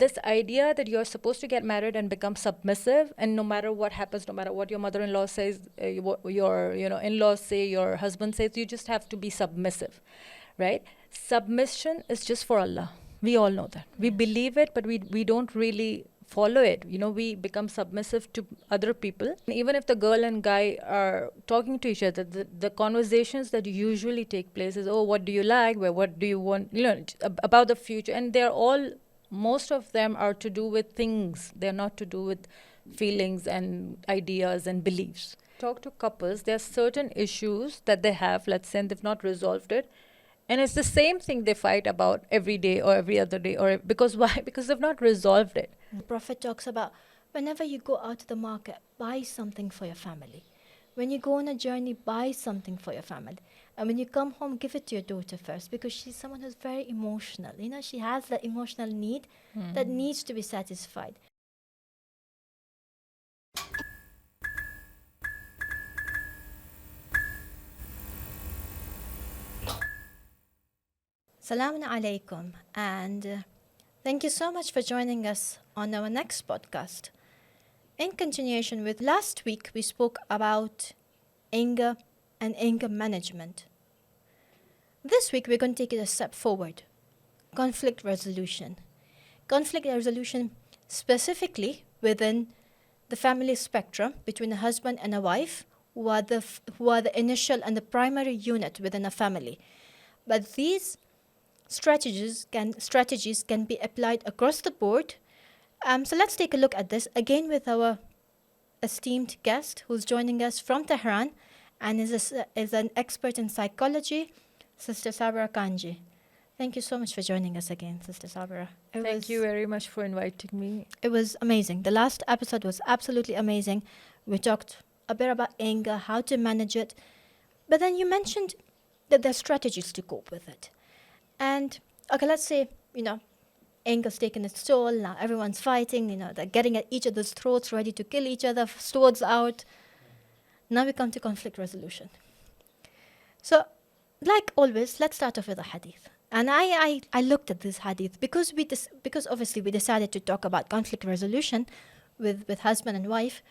this idea that you're supposed to get married and become submissive, and no matter what happens, no matter what your mother-in-law says, what your in-laws say, your husband says, you just have to be submissive, right? Submission is just for Allah. We all know that. We believe it, but we don't really follow it. We become submissive to other people. Even if the girl and guy are talking to each other, the conversations that usually take place is, oh, what do you like? What do you want? About the future. And most of them are to do with things. They're not to do with feelings and ideas and beliefs. Talk to couples, there are certain issues that they have, let's say, and they've not resolved it. And it's the same thing they fight about every day or every other day. Or because why? Because they've not resolved it. The Prophet talks about whenever you go out to the market, buy something for your family. When you go on a journey, buy something for your family. And when you come home, give it to your daughter first, because she's someone who's very emotional. She has that emotional need that needs to be satisfied. Salamun alaikum, and thank you so much for joining us on our next podcast. In continuation with last week, we spoke about anger and anger management. This week, we're going to take it a step forward. Conflict resolution. Conflict resolution specifically within the family spectrum between a husband and a wife, who are the initial and the primary unit within a family. But these strategies can be applied across the board. So let's take a look at this again with our esteemed guest who's joining us from Tehran and is an expert in psychology, Sister Sabira Kanji. Thank you so much for joining us again, Sister Sabira. Thank you very much for inviting me. It was amazing. The last episode was absolutely amazing. We talked a bit about anger, how to manage it. But then you mentioned that there are strategies to cope with it. And, okay, let's say, anger's taken its toll. Now everyone's fighting, they're getting at each other's throats, ready to kill each other, swords out. Now we come to conflict resolution. So, like always, let's start off with a hadith. And I looked at this hadith because obviously we decided to talk about conflict resolution with husband and wife.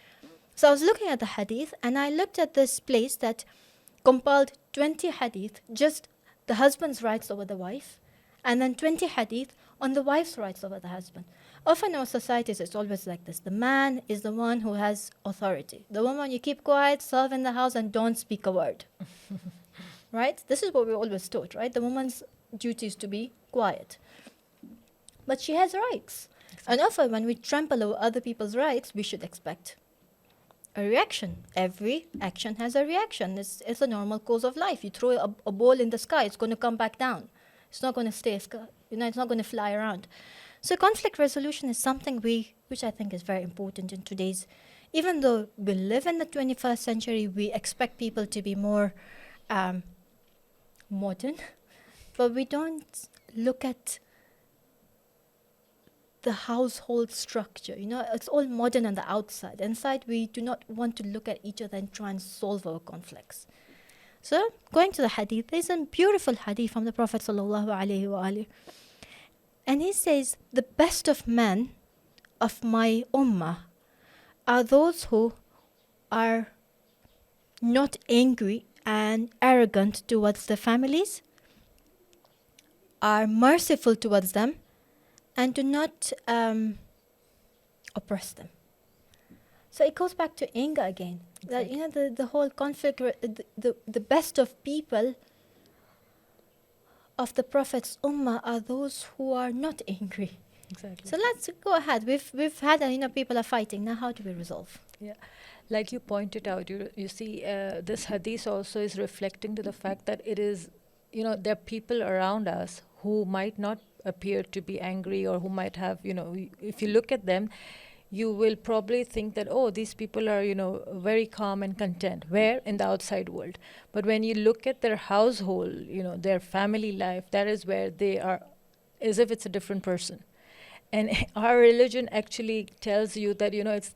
So I was looking at the hadith, and I looked at this place that compiled 20 hadith, just the husband's rights over the wife, and then 20 hadith on the wife's rights over the husband. Often in our societies, it's always like this. The man is the one who has authority. The woman, you keep quiet, serve in the house, and don't speak a word. Right? This is what we're always taught, right? The woman's duty is to be quiet. But she has rights. Exactly. And often when we trample over other people's rights, we should expect a reaction. Every action has a reaction. It's a normal course of life. You throw a ball in the sky, it's going to come back down. It's not going to stay, it's not going to fly around. So conflict resolution is something which I think is very important in today's, even though we live in the 21st century, we expect people to be more modern, but we don't look at the household structure. It's all modern on the outside. Inside, we do not want to look at each other and try and solve our conflicts. So, going to the hadith, there's a beautiful hadith from the Prophet ﷺ. And he says, the best of men of my ummah are those who are not angry and arrogant towards their families, are merciful towards them, and do not oppress them. So it goes back to anger again. Exactly. That the whole conflict, the best of people of the Prophet's ummah are those who are not angry. Exactly. So let's go ahead. We've had people are fighting. Now how do we resolve? Yeah, like you pointed out, you see, this hadith also is reflecting to the fact that it is, there are people around us who might not appear to be angry, or who might have, if you look at them, you will probably think that, oh, these people are, very calm and content. Where? In the outside world. But when you look at their household, their family life, that is where they are, as if it's a different person. And our religion actually tells you that, it's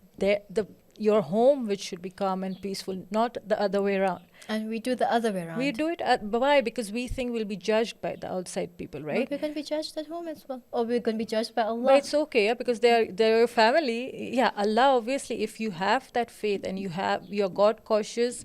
your home which should be calm and peaceful, not the other way around. And we do the other way around. We do it why? Because we think we'll be judged by the outside people, right? But we're going to be judged at home as well. Or we're going to be judged by Allah. But it's okay, yeah, because they're your family. Yeah, Allah, obviously, if you have that faith and you're God cautious,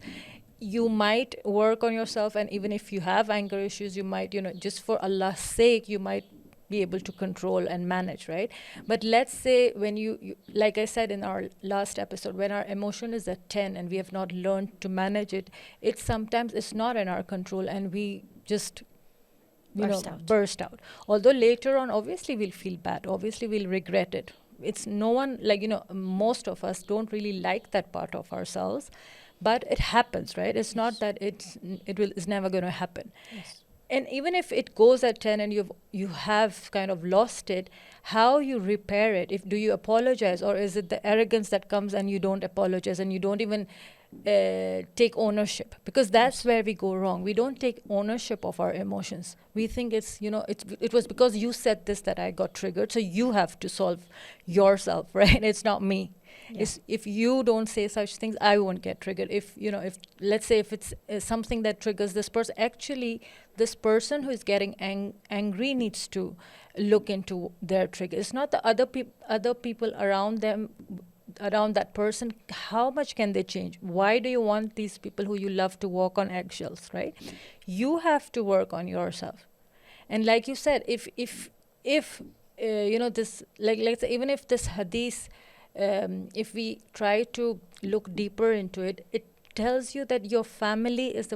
you might work on yourself, and even if you have anger issues, you might, just for Allah's sake, you might be able to control and manage, right? But let's say when you like I said in our last episode, when our emotion is at 10 and we have not learned to manage it, sometimes it's not in our control, and we just burst out. Although later on, obviously, we'll feel bad. Obviously, we'll regret it. It's no one, most of us don't really like that part of ourselves, but it happens, right? It's not that it's never going to happen. Yes. And even if it goes at 10 and you have kind of lost it, how you repair it? Do you apologize, or is it the arrogance that comes and you don't apologize and you don't even take ownership? Because that's where we go wrong. We don't take ownership of our emotions. We think it was because you said this that I got triggered, so you have to solve yourself, right? It's not me. Yeah. If you don't say such things, I won't get triggered. If let's say if it's something that triggers this person, actually this person who is getting angry needs to look into their trigger. It's not the other people around them, around that person. How much can they change? Why do you want these people who you love to walk on eggshells, right? You have to work on yourself. And like you said, if this, let's say, even if this hadith, if we try to look deeper into it, it tells you that your family is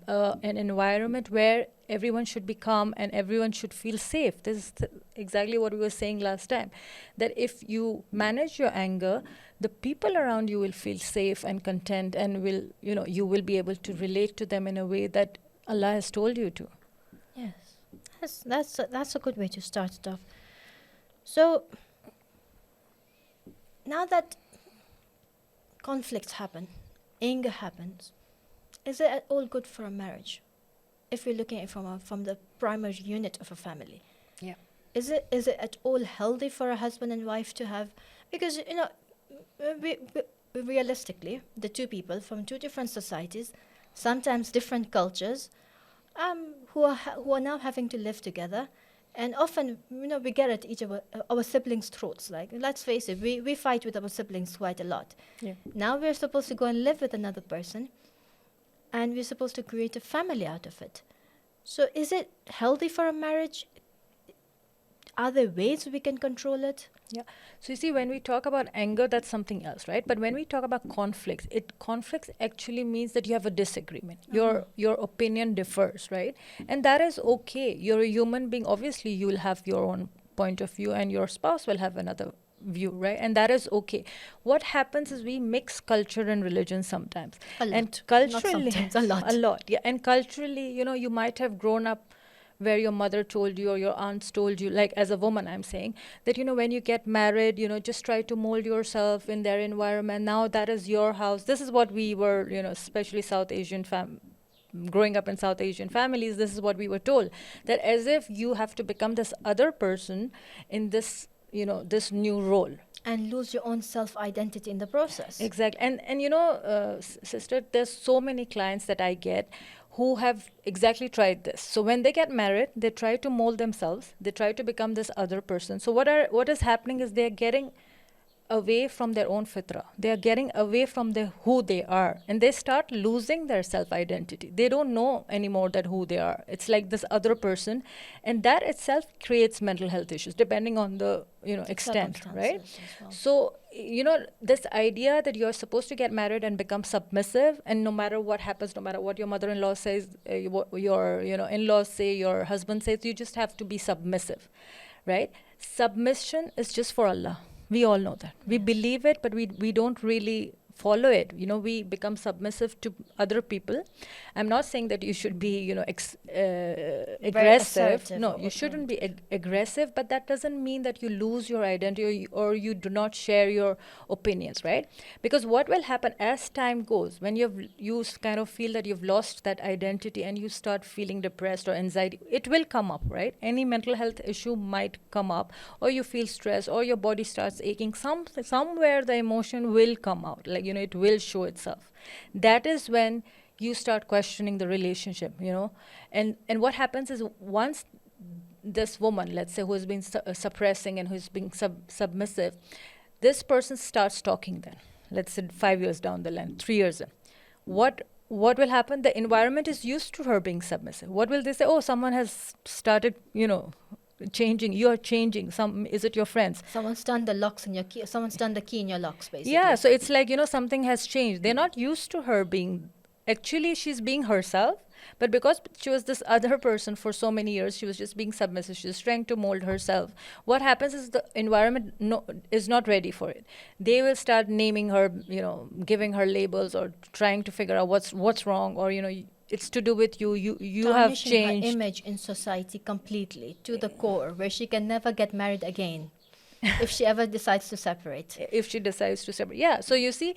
an environment where everyone should be calm and everyone should feel safe. This is exactly what we were saying last time, that if you manage your anger, the people around you will feel safe and content, and you will be able to relate to them in a way that Allah has told you to. Yes, that's a good way to start it off. So now that conflicts happen, anger happens, is it at all good for a marriage? If we're looking at it from the primary unit of a family, yeah, is it at all healthy for a husband and wife to have? Because we realistically, the two people from two different societies, sometimes different cultures, who are now having to live together. And often, we get at each of our siblings' throats. Like, let's face it, we fight with our siblings quite a lot. Yeah. Now we're supposed to go and live with another person, and we're supposed to create a family out of it. So is it healthy for a marriage? Are there ways we can control it? Yeah. So you see, when we talk about anger, that's something else, right? But when we talk about conflicts, conflicts actually means that you have a disagreement. Your opinion differs, right? And that is okay. You're a human being. Obviously, you will have your own point of view, and your spouse will have another view, right? And that is okay. What happens is we mix culture and religion sometimes. A lot. And culturally, not sometimes, a lot. A lot, yeah. And culturally, you might have grown up where your mother told you or your aunts told you, like as a woman I'm saying, that when you get married, just try to mold yourself in their environment. Now that is your house. This is what we were, especially South Asian growing up in South Asian families, this is what we were told, that as if you have to become this other person in this, this new role. And lose your own self-identity in the process. Exactly. And sister, there's so many clients that I get who have exactly tried this. So when they get married, they try to mold themselves. They try to become this other person. So what is happening is they're getting away from their own fitra. They are getting away from who they are. And they start losing their self-identity. They don't know anymore that who they are. It's like this other person. And that itself creates mental health issues, depending on the extent, right? Well. So, this idea that you're supposed to get married and become submissive, and no matter what happens, no matter what your mother-in-law says, what your in-laws say, your husband says, you just have to be submissive, right? Submission is just for Allah. We all know that. We believe it, but we don't really follow it. We become submissive to other people. I'm not saying that you should be, aggressive. No, you shouldn't be aggressive, but that doesn't mean that you lose your identity or you do not share your opinions, right? Because what will happen as time goes, when you kind of feel that you've lost that identity and you start feeling depressed or anxiety, it will come up, right? Any mental health issue might come up, or you feel stressed, or your body starts aching. Somewhere the emotion will come out, like, it will show itself. That is when you start questioning the relationship, and what happens is, once this woman, let's say, who has been suppressing and who's being submissive, this person starts talking, then let's say 5 years down the line, 3 years in, what will happen? The environment is used to her being submissive. What will they say? Oh, someone has started, changing. You're changing. Is it your friends? Someone's done the locks in your key. Someone's done the key in your locks, basically. Yeah, so it's like, something has changed. They're not used to her being, actually she's being herself, but because she was this other person for so many years, she was just being submissive. She was trying to mold herself. What happens is the environment is not ready for it. They will start naming her, giving her labels, or trying to figure out what's wrong, or it's to do with you. You have changed. Her image in society completely to the core, where she can never get married again. If she ever decides to separate. Yeah. So you see,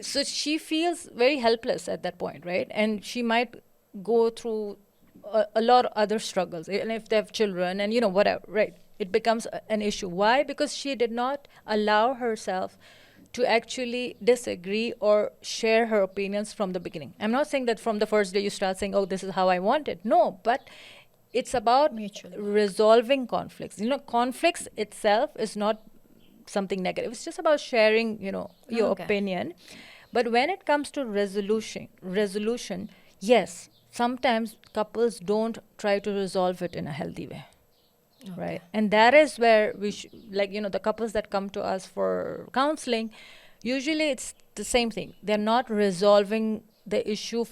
so she feels very helpless at that point, right? And she might go through a lot of other struggles. And if they have children and, whatever, right? It becomes an issue. Why? Because she did not allow herself to actually disagree or share her opinions from the beginning. I'm not saying that from the first day you start saying, oh, this is how I want it. No, but it's about resolving conflicts. Conflicts itself is not something negative. It's just about sharing, your opinion. But when it comes to resolution, yes, sometimes couples don't try to resolve it in a healthy way. Okay. Right? And that is where we the couples that come to us for counseling, usually it's the same thing. They're not resolving the issue.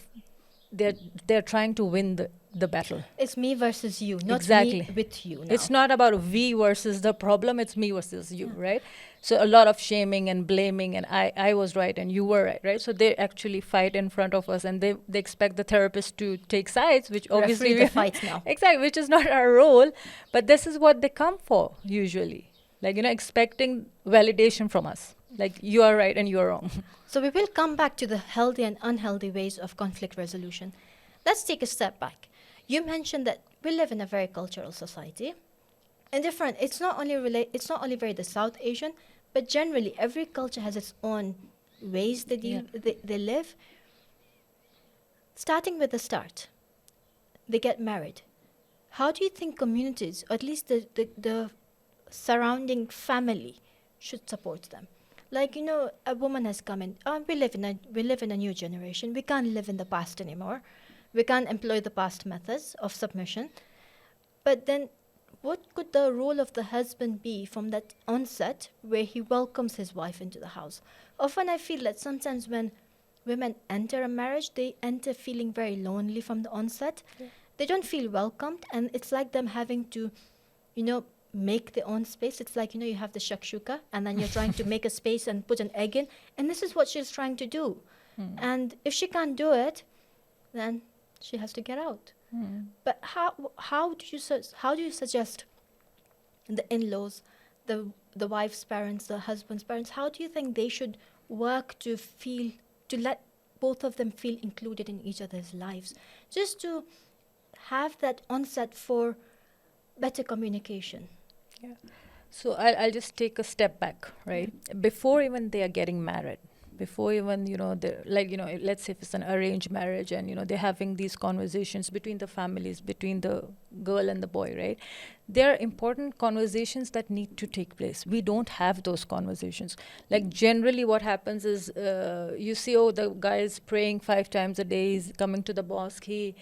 They're trying to win the battle. It's me versus you, not exactly. Me with you now. It's not about we versus the problem, it's me versus you, right? So a lot of shaming and blaming, and I was right and you were right? So they actually fight in front of us, and they expect the therapist to take sides, which obviously the fight now. Exactly, which is not our role, but this is what they come for usually. Expecting validation from us. You are right and you are wrong. So we will come back to the healthy and unhealthy ways of conflict resolution. Let's take a step back. You mentioned that we live in a very cultural society. And it's not only very the South Asian, but generally every culture has its own ways they live. Starting with the start, they get married. How do you think communities, or at least the surrounding family, should support them? A woman has come in. We live in a new generation. We can't live in the past anymore. We can't employ the past methods of submission. But then, what could the role of the husband be from that onset, where he welcomes his wife into the house? Often I feel that sometimes when women enter a marriage, they enter feeling very lonely from the onset. Yeah. They don't feel welcomed, and it's like them having to, make their own space. It's like, you have the shakshuka, and then you're trying to make a space and put an egg in, and this is what she's trying to do. And if she can't do it, then she has to get out. But how do you suggest the in-laws, the wife's parents, the husband's parents, how do you think they should work to let both of them feel included in each other's lives, just to have that onset for better communication? Yeah. So I'll just take a step back, right? Before even they are getting married, before even, let's say if it's an arranged marriage and, they're having these conversations between the families, between the girl and the boy, right? There are important conversations that need to take place. We don't have those conversations. Generally what happens is, you see, the guy is praying 5 times a day, he's coming to the mosque, he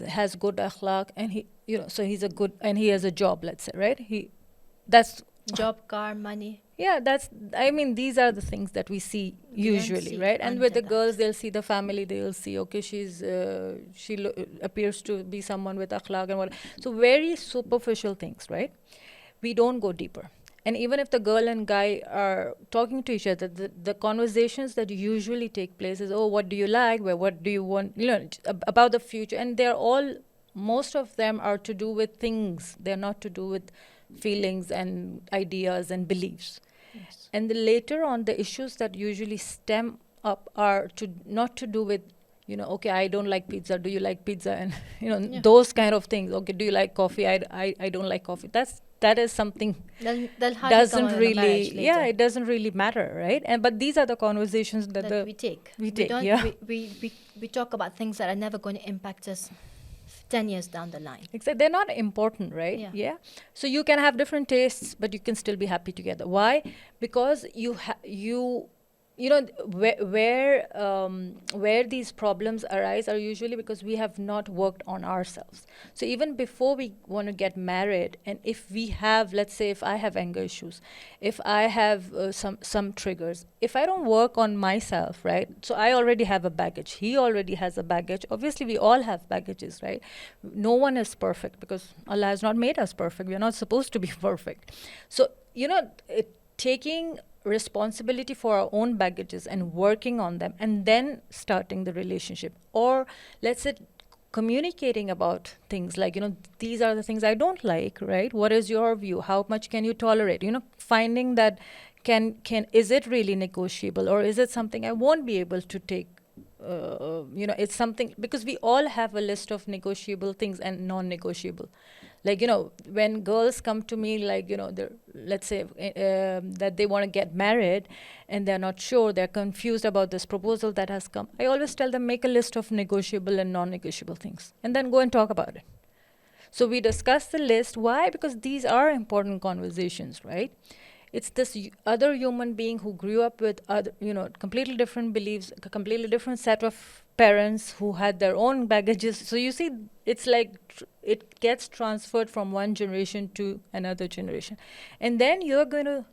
has good akhlaq, and he has a job, let's say, right? That's job, car, money. Yeah, these are the things that we see usually, right? And with the girls, they'll see the family, they'll see, okay, she appears to be someone with akhlaq and what. So very superficial things, right? We don't go deeper. And even if the girl and guy are talking to each other, the conversations that usually take place is, what do you like? What do you want? About the future. And most of them are to do with things. They're not to do with feelings and ideas and beliefs. Yes. And later on, the issues that usually stem up are not to do with, okay, I don't like pizza. Do you like pizza? And, those kind of things. Okay, do you like coffee? I don't like coffee. that is something They'll hardly come doesn't out in a really, marriage yeah, later. it doesn't really matter, right? And but these are the conversations that That we take. we take, don't. yeah. We talk about things that are never going to impact us 10 years down the line. Exactly. They're not important, right? Yeah. Yeah. So you can have different tastes, but you can still be happy together. Why? Because you know where these problems arise are usually because we have not worked on ourselves. So even before we want to get married, and if we have, let's say, if I have anger issues, if I have some triggers, if I don't work on myself, right? So I already have a baggage. He already has a baggage. Obviously, we all have baggages, right? No one is perfect because Allah has not made us perfect. We are not supposed to be perfect. So taking responsibility for our own baggages and working on them and then starting the relationship, or let's say communicating about things like, these are the things I don't like, right? What is your view? How much can you tolerate? Finding that can is it really negotiable, or is it something I won't be able to take? It's something, because we all have a list of negotiable things and non-negotiable. Like, when girls come to me, like, let's say that they want to get married and they're not sure, they're confused about this proposal that has come, I always tell them, make a list of negotiable and non-negotiable things and then go and talk about it. So we discuss the list. Why? Because these are important conversations, right? It's this other human being who grew up with other, completely different beliefs, a completely different set of parents who had their own baggages. So you see, it's like it gets transferred from one generation to another generation. And then you're going to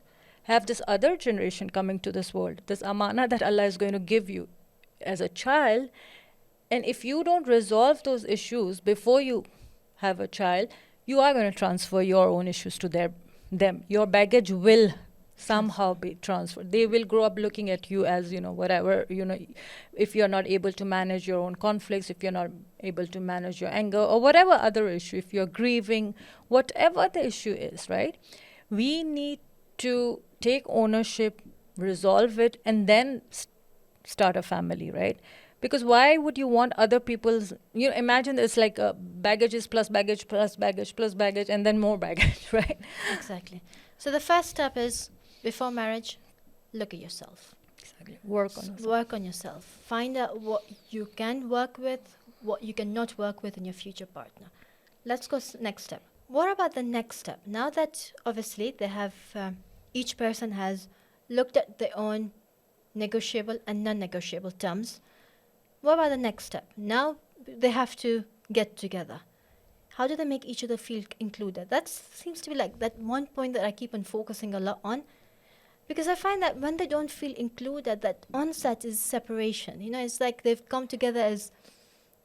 have this other generation coming to this world, this amana that Allah is going to give you as a child. And if you don't resolve those issues before you have a child, you are going to transfer your own issues to them. Your baggage will somehow be transferred. They will grow up looking at you as, whatever, if you're not able to manage your own conflicts, if you're not able to manage your anger or whatever other issue, if you're grieving, whatever the issue is, right? We need to take ownership, resolve it, and then start a family, right? Because why would you want other people's, imagine it's like baggages plus baggage plus baggage plus baggage and then more baggage, right? Exactly. So the first step is, before marriage, look at yourself. Exactly. Work on yourself. Work on yourself. Find out what you can work with, what you cannot work with in your future partner. Let's go next step. What about the next step? Now that obviously they have, each person has looked at their own negotiable and non-negotiable terms, what about the next step? Now they have to get together. How do they make each other feel included? That seems to be like that one point that I keep on focusing a lot on. Because I find that when they don't feel included, that onset is separation. It's like they've come together as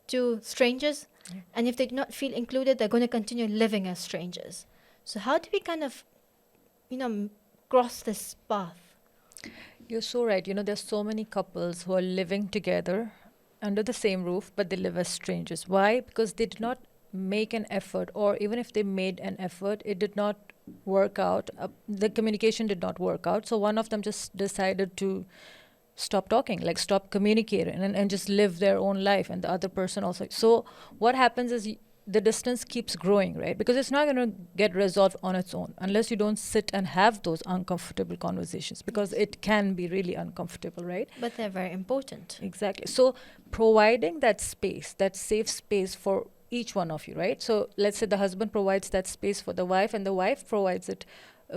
two strangers. Yeah. And if they do not feel included, they're going to continue living as strangers. So how do we kind of, cross this path? You're so right. There's so many couples who are living together under the same roof, but they live as strangers. Why? Because they did not make an effort, or even if they made an effort, it did not work out. The communication did not work out. So one of them just decided to stop talking, like stop communicating and just live their own life. And the other person also. So what happens is the distance keeps growing, right? Because it's not going to get resolved on its own unless you don't sit and have those uncomfortable conversations, because it can be really uncomfortable, right? But they're very important. Exactly. So providing that space, that safe space for each one of you, right? So let's say the husband provides that space for the wife, and the wife provides it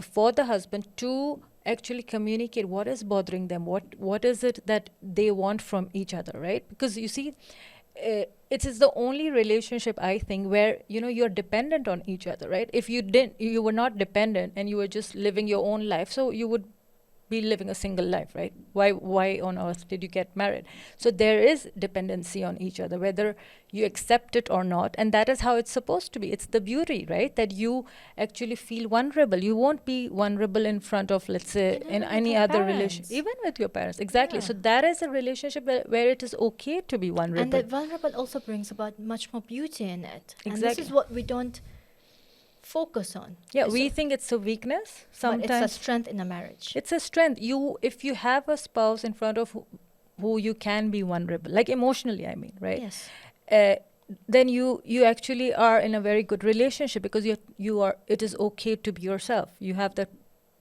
for the husband to actually communicate what is bothering them, what is it that they want from each other, right? Because you see, it is the only relationship, I think, where you're dependent on each other, right? If you were not dependent and you were just living your own life, so you would be living a single life, right? Why on earth did you get married? So there is dependency on each other, whether you accept it or not, and that is how it's supposed to be. It's the beauty, right? That you actually feel vulnerable. You won't be vulnerable in front of, let's say, in any other relationship, even with your parents. Exactly. Yeah. So that is a relationship where it is okay to be vulnerable. And that vulnerable also brings about much more beauty in it. Exactly. And this is what we don't focus on. Yeah, we think it's a weakness sometimes. But it's a strength in a marriage. It's a strength. If you have a spouse in front of who you can be vulnerable, like emotionally, I mean, right? Yes. then you actually are in a very good relationship, because it is okay to be yourself. You have that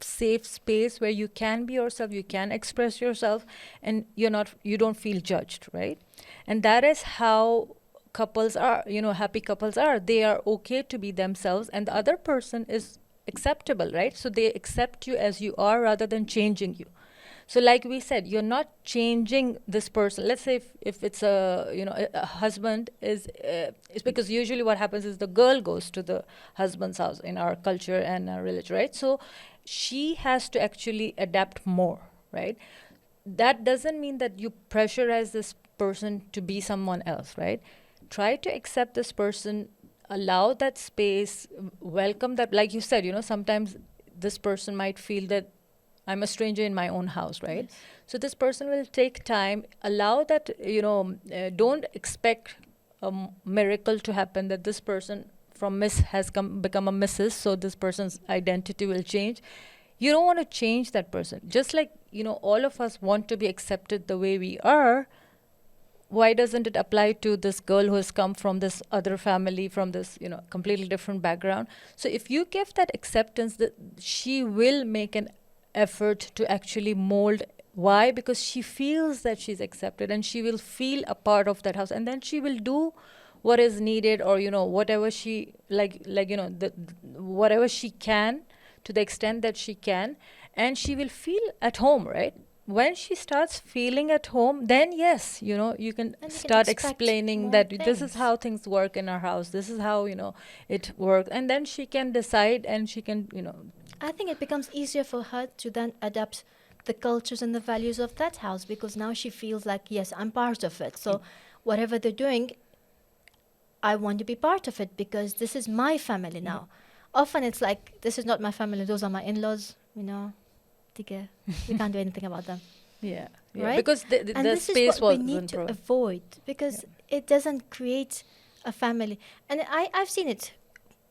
safe space where you can be yourself, you can express yourself, and you don't feel judged, right? And that is how couples are, happy couples are. They are okay to be themselves, and the other person is acceptable, right? So they accept you as you are rather than changing you. So like we said, you're not changing this person. Let's say if it's a husband is, it's because usually what happens is the girl goes to the husband's house in our culture and our religion, right? So she has to actually adapt more, right? That doesn't mean that you pressurize this person to be someone else, right? Try to accept this person, allow that space, welcome that. Like you said, sometimes this person might feel that I'm a stranger in my own house, right? Yes. So this person will take time, allow that, don't expect a miracle to happen, that this person from Miss has become a Mrs., so this person's identity will change. You don't want to change that person. Just like, all of us want to be accepted the way we are, why doesn't it apply to this girl who has come from this other family, from this, completely different background? So if you give that acceptance, that she will make an effort to actually mold. Why? Because she feels that she's accepted, and she will feel a part of that house, and then she will do what is needed, or whatever she whatever she can, to the extent that she can, and she will feel at home, right? When she starts feeling at home, then yes, you can And you can start expect explaining more that this is things. how things work in our house, this is how it works, and then she can decide, and she can I think it becomes easier for her to then adapt the cultures and the values of that house, because now she feels like, yes, I'm part of it. So whatever they're doing, I want to be part of it because this is my family now. Often it's like, this is not my family, those are my in-laws, tige, we can't do anything about them. yeah, Right? because And the this is space what we need wasn't to avoid, because it doesn't create a family. And I've seen it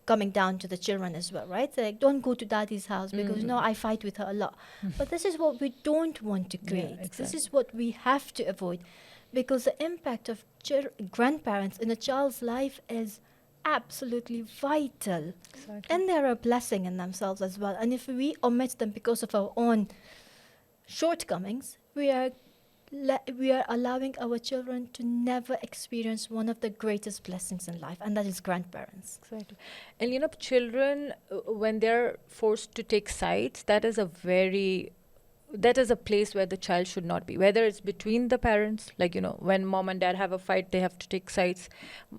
coming down to the children as well, right? Like, don't go to daddy's house because I fight with her a lot. But this is what we don't want to create. This exactly. is what we have to avoid, because the impact of grandparents in a child's life is absolutely vital. Exactly. And they're a blessing in themselves as well. And if we omit them because of our own shortcomings, we are allowing our children to never experience one of the greatest blessings in life, and that is grandparents. Exactly. And children, when they're forced to take sides, that is a place where the child should not be. Whether it's between the parents, like, when mom and dad have a fight, they have to take sides.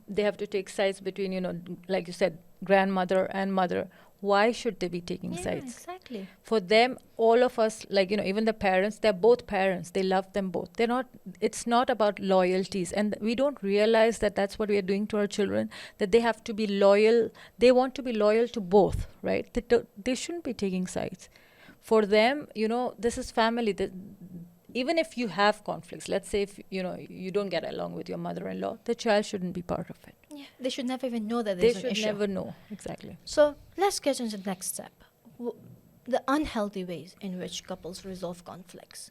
They have to take sides between, like you said, grandmother and mother. Why should they be taking Yeah, sides? exactly. For them, all of us, like, even the parents, they're both parents. They love them both. It's not about loyalties. And we don't realize that that's what we are doing to our children, that they have to be loyal. They want to be loyal to both, right? They shouldn't be taking sides. For them, this is family. Even if you have conflicts, let's say if, you don't get along with your mother-in-law, the child shouldn't be part of it. Yeah, they should never even know that They there's an should issue. never know. Exactly. So let's get into the next step. The unhealthy ways in which couples resolve conflicts.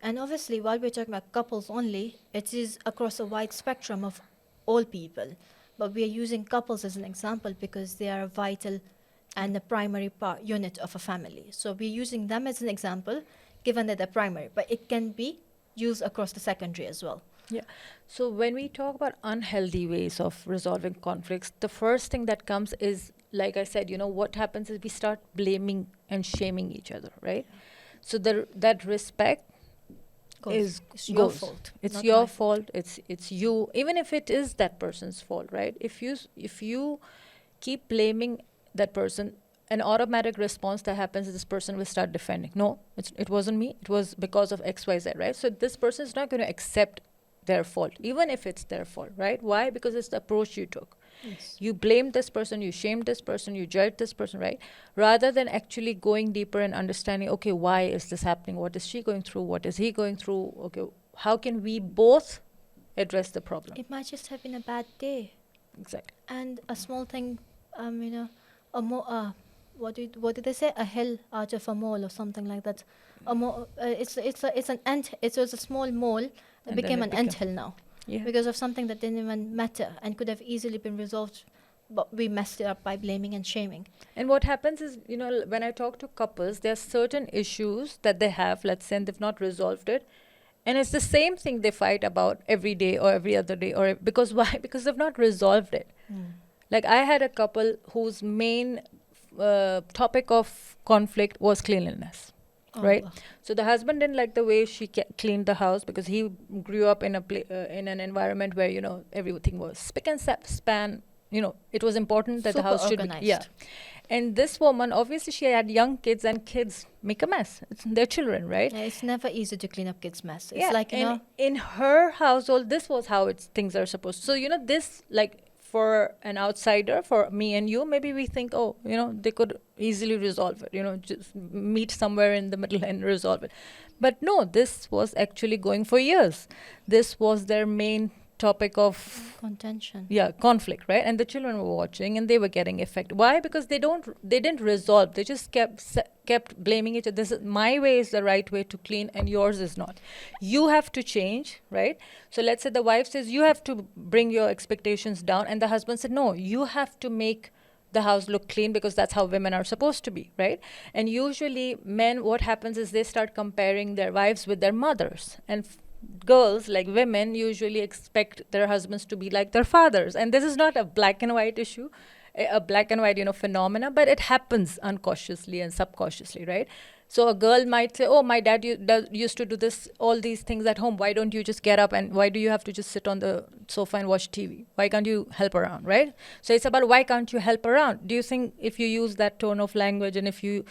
And obviously, while we're talking about couples only, it is across a wide spectrum of all people. But we are using couples as an example because they are a vital and the primary unit of a family. So we're using them as an example, given that they're primary. But it can be used across the secondary as well. Yeah. So when we talk about unhealthy ways of resolving conflicts, the first thing that comes is, like I said, what happens is we start blaming and shaming each other, right? So that respect is It's your goes. fault. It's not your my fault. It's you. Even if it is that person's fault, right? If you keep blaming that person, an automatic response that happens is this person will start defending. No, it wasn't me. It was because of X, Y, Z, right? So this person is not going to accept their fault, even if it's their fault, right? Why? Because it's the approach you took. Yes. You blamed this person, you shamed this person, you judged this person, right? Rather than actually going deeper and understanding, okay, why is this happening? What is she going through? What is he going through? Okay, how can we both address the problem? It might just have been a bad day. Exactly. And a small thing, what did they say? A hill out of a mole or something like that. It's an ant. It was a small mole that And then became it an became- ant hill now. Yeah. because of something that didn't even matter and could have easily been resolved, but we messed it up by blaming and shaming. And what happens is, when I talk to couples, there are certain issues that they have, let's say, and they've not resolved it. And it's the same thing they fight about every day or every other day. Or because why? Because they've not resolved it. Like I had a couple whose main topic of conflict was cleanliness. Oh, Right. wow. So the husband didn't like the way she cleaned the house because he grew up in in an environment where everything was spick and span. It was important that the Super house should organized. be, yeah. And this woman, obviously, she had young kids, and kids make a mess. It's their children, right? Yeah, it's never easy to clean up kids' mess. It's Yeah. like, and in her household, this was how things are supposed. So this, like, for an outsider, for me and you, maybe we think, oh, they could easily resolve it, just meet somewhere in the middle and resolve it. But no, this was actually going for years. This was their main topic of contention. conflict, right? And the children were watching and they were getting affected. Why? Because they didn't resolve. They just kept blaming each other. This is my way is the right way to clean and yours is not. You have to change, right? So let's say the wife says you have to bring your expectations down, and the husband said no, you have to make the house look clean because that's how women are supposed to be, right? And usually men, what happens is they start comparing their wives with their mothers, and girls, like women, usually expect their husbands to be like their fathers. And this is not a black and white issue, a black and white phenomena, but it happens unconsciously and subconsciously, right? So a girl might say, oh, my dad used to do all these things at home. Why don't you just get up, and why do you have to just sit on the sofa and watch TV? Why can't you help around, right? So it's about why can't you help around? Do you think if you use that tone of language, and if you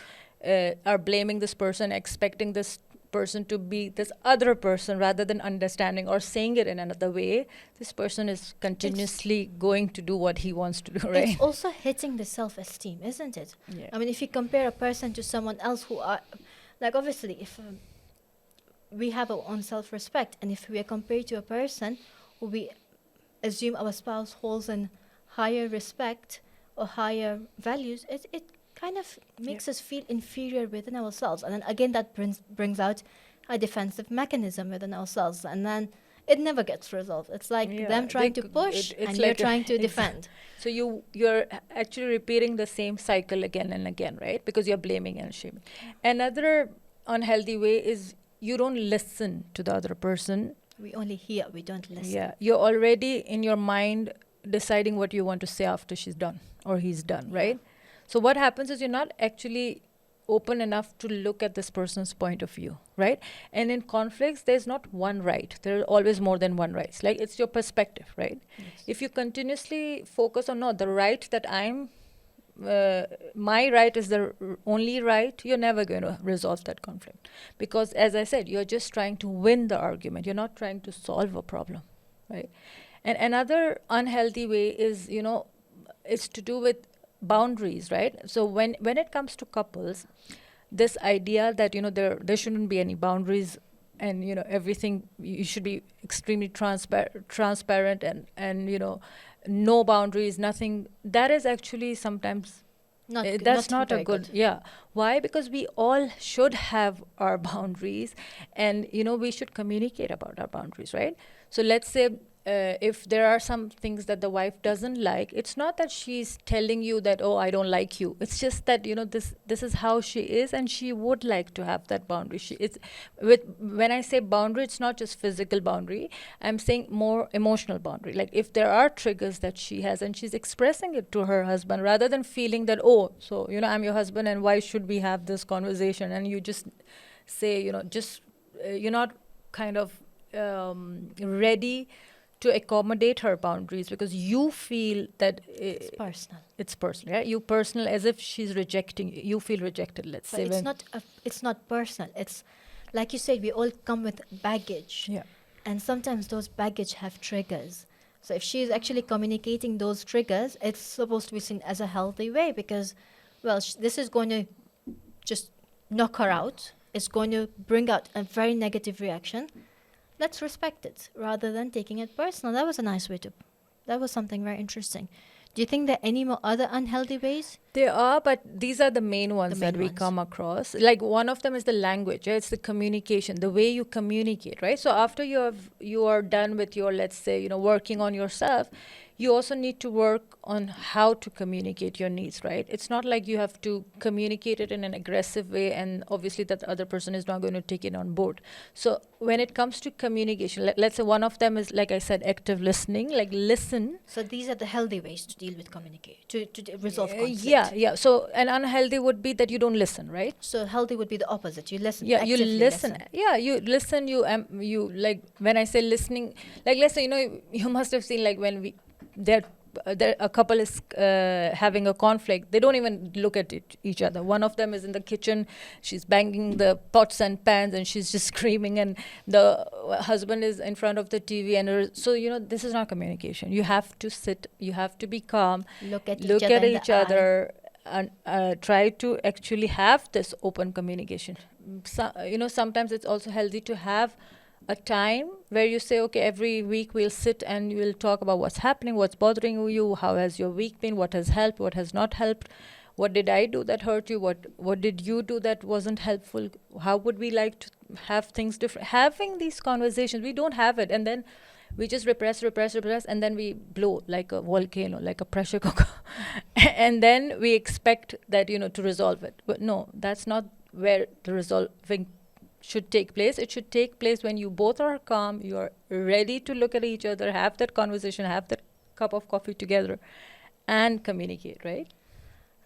are blaming this person, expecting this person to be this other person rather than understanding or saying it in another way, this person is continuously going to do what he wants to do, right? It's also hitting the self-esteem, isn't it? Yeah. I mean, if you compare a person to someone else who are, like, obviously, if we have our own self-respect, and if we are compared to a person who we assume our spouse holds in higher respect or higher values, it kind of makes us feel inferior within ourselves. And then again, that brings out a defensive mechanism within ourselves. And then it never gets resolved. It's like them trying to push and you're trying to defend. So you're actually repeating the same cycle again and again, right? Because you're blaming and shaming. Another unhealthy way is you don't listen to the other person. We only hear, we don't listen. Yeah, you're already in your mind deciding what you want to say after she's done or he's done, right? So what happens is you're not actually open enough to look at this person's point of view, right? And in conflicts, there's not one right. There are always more than one right. Like, it's your perspective, right? Yes. If you continuously focus on, no, the right that my right is the only right, you're never going to resolve that conflict. Because, as I said, you're just trying to win the argument. You're not trying to solve a problem, right? And another unhealthy way is, it's to do with boundaries, right? So when it comes to couples, this idea that there shouldn't be any boundaries, and everything, you should be extremely transparent and no boundaries, nothing, that is actually sometimes that's not a good. Yeah. Why? Because we all should have our boundaries, and we should communicate about our boundaries, right? So let's say if there are some things that the wife doesn't like, it's not that she's telling you that, oh, I don't like you. It's just that this is how she is, and she would like to have that boundary. When I say boundary, it's not just physical boundary. I'm saying more emotional boundary. Like, if there are triggers that she has and she's expressing it to her husband, rather than feeling that, oh, so I'm your husband and why should we have this conversation, and you just say, you're not kind of ready to accommodate her boundaries because you feel that it's personal. It's personal, yeah. You personal, as if she's rejecting you. You feel rejected. Let's But say it's not personal. It's like you said, we all come with baggage. Yeah. And sometimes those baggage have triggers. So if she's actually communicating those triggers, it's supposed to be seen as a healthy way because, well, this is going to just knock her out. It's going to bring out a very negative reaction. Let's respect it rather than taking it personal. That was a nice way that was something very interesting. Do you think there are any more other unhealthy ways? There are, but these are the main ones main that we ones. come across. Like one of them is the language, right? It's the communication, the way you communicate, right? So after you are done with your, let's say, working on yourself, you also need to work on how to communicate your needs, right? It's not like you have to communicate it in an aggressive way, and obviously that other person is not going to take it on board. So when it comes to communication, let's say one of them is, like I said, active listening, like listen. So these are the healthy ways to deal with communicate, to resolve conflict. Yeah. So an unhealthy would be that you don't listen, right? So healthy would be the opposite. You listen. Yeah, you Actively listen. Yeah, you listen. You like, when I say listening, like let's say, you must have seen, like when there a couple is having a conflict, they don't even look at each other. One of them is in the kitchen, she's banging the pots and pans and she's just screaming, and the husband is in front of the TV, and so this is not communication. You have to sit, you have to be calm, Look at look each other at in each the eye. other, and try to actually have this open communication. So, sometimes it's also healthy to have a time where you say, okay, every week we'll sit and we'll talk about what's happening, what's bothering you, how has your week been, what has helped, what has not helped, what did I do that hurt you, what did you do that wasn't helpful, how would we like to have things different. Having these conversations, we don't have it, and then we just repress, and then we blow like a volcano, like a pressure cooker. And then we expect that, to resolve it. But no, that's not where the resolving should take place. It should take place when you both are calm, you are ready to look at each other, have that conversation, have that cup of coffee together, and communicate, right?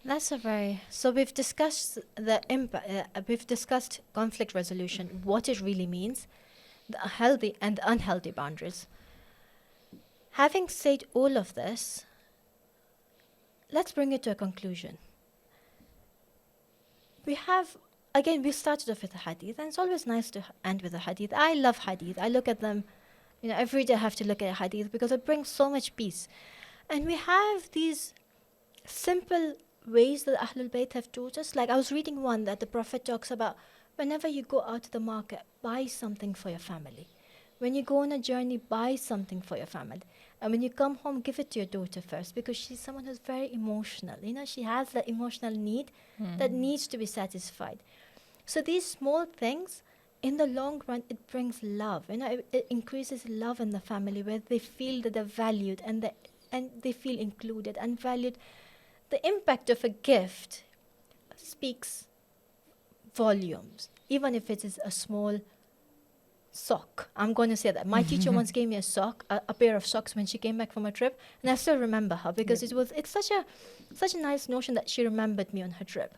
That's a very. So we've discussed the impact. We've discussed conflict resolution, what it really means, the healthy and the unhealthy boundaries. Having said all of this, let's bring it to a conclusion. We started off with a hadith, and it's always nice to end with a hadith. I love hadith. I look at them, every day I have to look at a hadith because it brings so much peace. And we have these simple ways that Ahlul Bayt have taught us. Like I was reading one that the Prophet talks about, whenever you go out to the market, buy something for your family. When you go on a journey, buy something for your family. And when you come home, give it to your daughter first, because she's someone who's very emotional. She has that emotional need that needs to be satisfied. So these small things, in the long run, it brings love. It increases love in the family, where they feel that they're valued and they feel included and valued. The impact of a gift speaks volumes, even if it is a small sock. I'm going to say that. My teacher once gave me a pair of socks when she came back from a trip, and I still remember her because it's such a nice notion that she remembered me on her trip.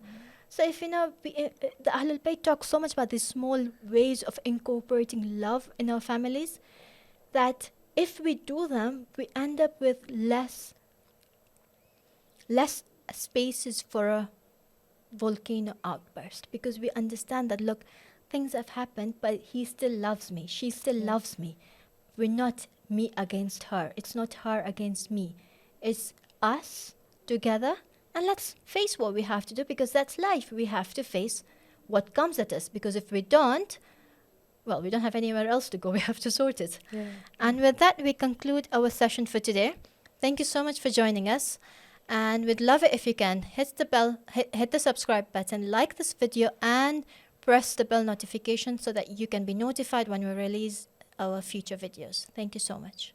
So if the Ahlul Bayt talk so much about these small ways of incorporating love in our families, that if we do them, we end up with less spaces for a volcano outburst, because we understand that, look, things have happened, but he still loves me, she still loves me. We're not me against her, it's not her against me, it's us together, and let's face what we have to do, because that's life. We have to face what comes at us, because if we don't, well, we don't have anywhere else to go. We have to sort it. Yeah. And with that, we conclude our session for today. Thank you so much for joining us. And we'd love it if you can hit the bell, hit the subscribe button, like this video, and press the bell notification so that you can be notified when we release our future videos. Thank you so much.